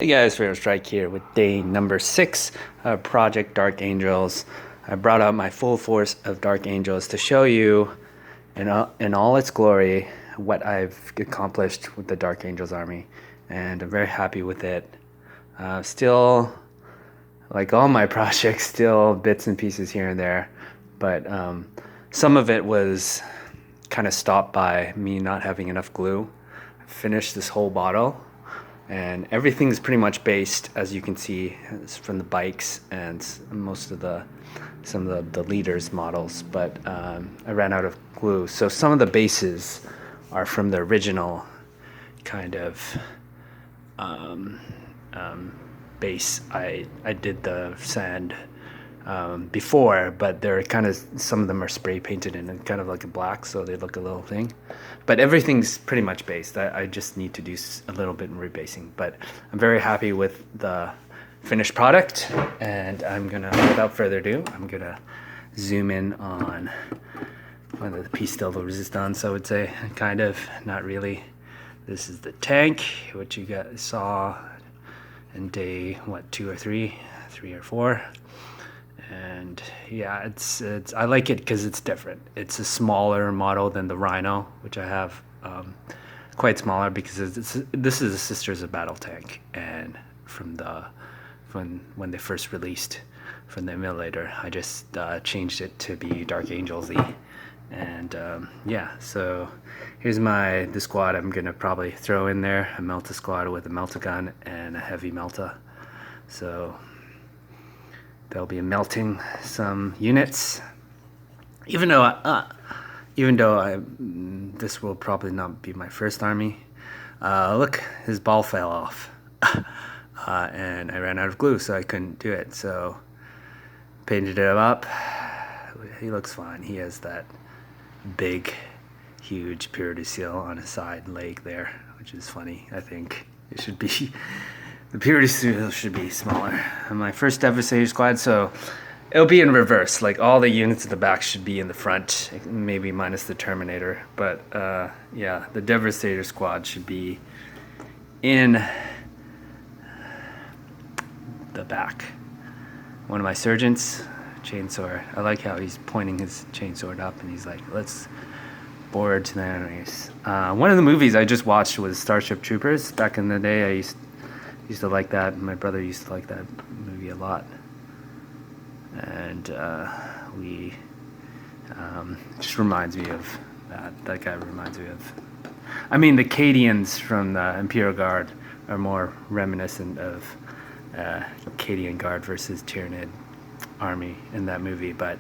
Hey guys, Freedom Strike here with day number 6 of Project Dark Angels. I brought out my full force of Dark Angels to show you in all its glory what I've accomplished with the Dark Angels army, and I'm very happy with it. Still, like all my projects, still bits and pieces here and there, but some of it was kind of stopped by me not having enough glue. I finished this whole bottle and everything's pretty much based, as you can see, from the bikes and most of some of the leaders models, but I ran out of glue, so some of the bases are from the original kind of base. I did the sand before, but they're kind of, some of them are spray painted in kind of like a black, so they look a little thing. But everything's pretty much based. I just need to do a little bit of rebasing, but I'm very happy with the finished product, and I'm gonna, without further ado, I'm gonna zoom in on one of the piece de resistance, I would say, kind of, not really. This is the tank, which you guys saw in day, what, 2 or 3 or 4. And yeah, it's I like it because it's different. It's a smaller model than the Rhino, which I have, quite smaller, because this is the Sisters of Battle tank, and from when they first released from the emulator, I just changed it to be Dark Angels-y. And yeah, so here's the squad I'm gonna probably throw in there: a Melta squad with a Melta gun and a heavy Melta. So they'll be melting some units, even though this will probably not be my first army. Look, his ball fell off, and I ran out of glue, so I couldn't do it. So painted him up. He looks fine. He has that big, huge purity seal on his side leg there, which is funny. I think it should be. The purity seal should be smaller. My first Devastator squad, so it'll be in reverse. Like, all the units at the back should be in the front, maybe minus the Terminator. But yeah, the Devastator squad should be in the back. One of my surgeons, chainsaw. I like how he's pointing his chainsword up, and he's like, "Let's board to the enemies." One of the movies I just watched was Starship Troopers. Back in the day, I used to like that. My brother used to like that movie a lot, and just reminds me of that guy reminds me of, I mean, the Cadians from the Imperial Guard are more reminiscent of Cadian Guard versus Tyranid army in that movie, but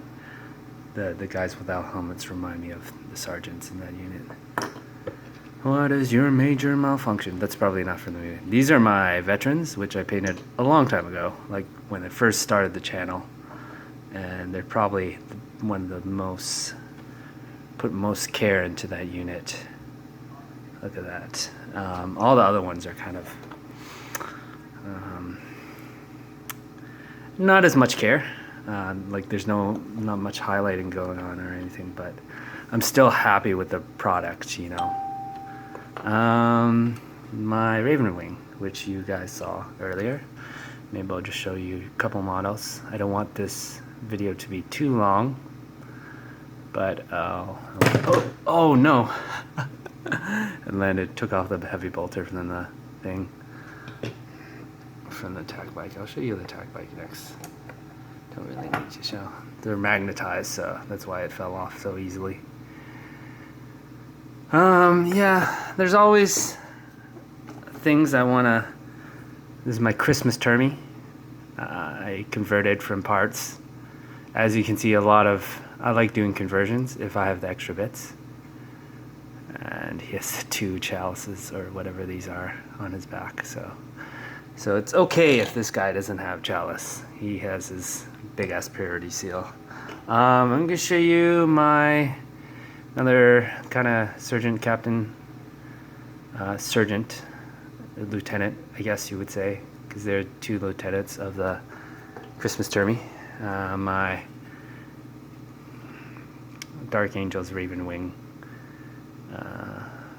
the guys without helmets remind me of the sergeants in that unit. What is your major malfunction? That's probably not from the movie. These are my veterans, which I painted a long time ago, like when I first started the channel. And they're probably one of the put most care into that unit. Look at that. All the other ones are kind of not as much care. Like, there's not much highlighting going on or anything, but I'm still happy with the product, you know. My Ravenwing, which you guys saw earlier. Maybe I'll just show you a couple models. I don't want this video to be too long, but oh no. And then it took off the heavy bolter from the thing, from the attack bike. I'll show you the attack bike next. Don't really need to show. They're magnetized, so that's why it fell off so easily. Yeah, there's always things I wanna. This is my Christmas Termy. I converted from parts. As you can see, I like doing conversions if I have the extra bits. And he has 2 chalices or whatever these are on his back, so it's okay if this guy doesn't have chalice. He has his big ass purity seal. I'm gonna show you another kind of sergeant, captain, sergeant, lieutenant, I guess you would say, because there are 2 lieutenants of the Christmas Termy. My Dark Angels Ravenwing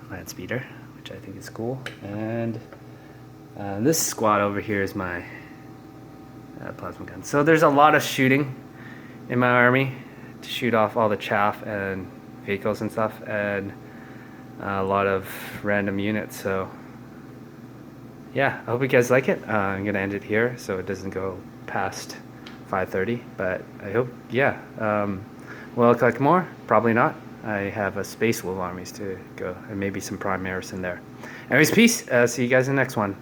Land Speeder, which I think is cool, and This squad over here is my plasma gun. So there's a lot of shooting in my army to shoot off all the chaff and vehicles and stuff, and a lot of random units. So yeah, I hope you guys like it. I'm gonna end it here so it doesn't go past 5:30, but I hope, yeah. Will I collect more? Probably not. I have a Space Wolf armies to go, and maybe some Primaris in there. Anyways, peace. See you guys in the next one.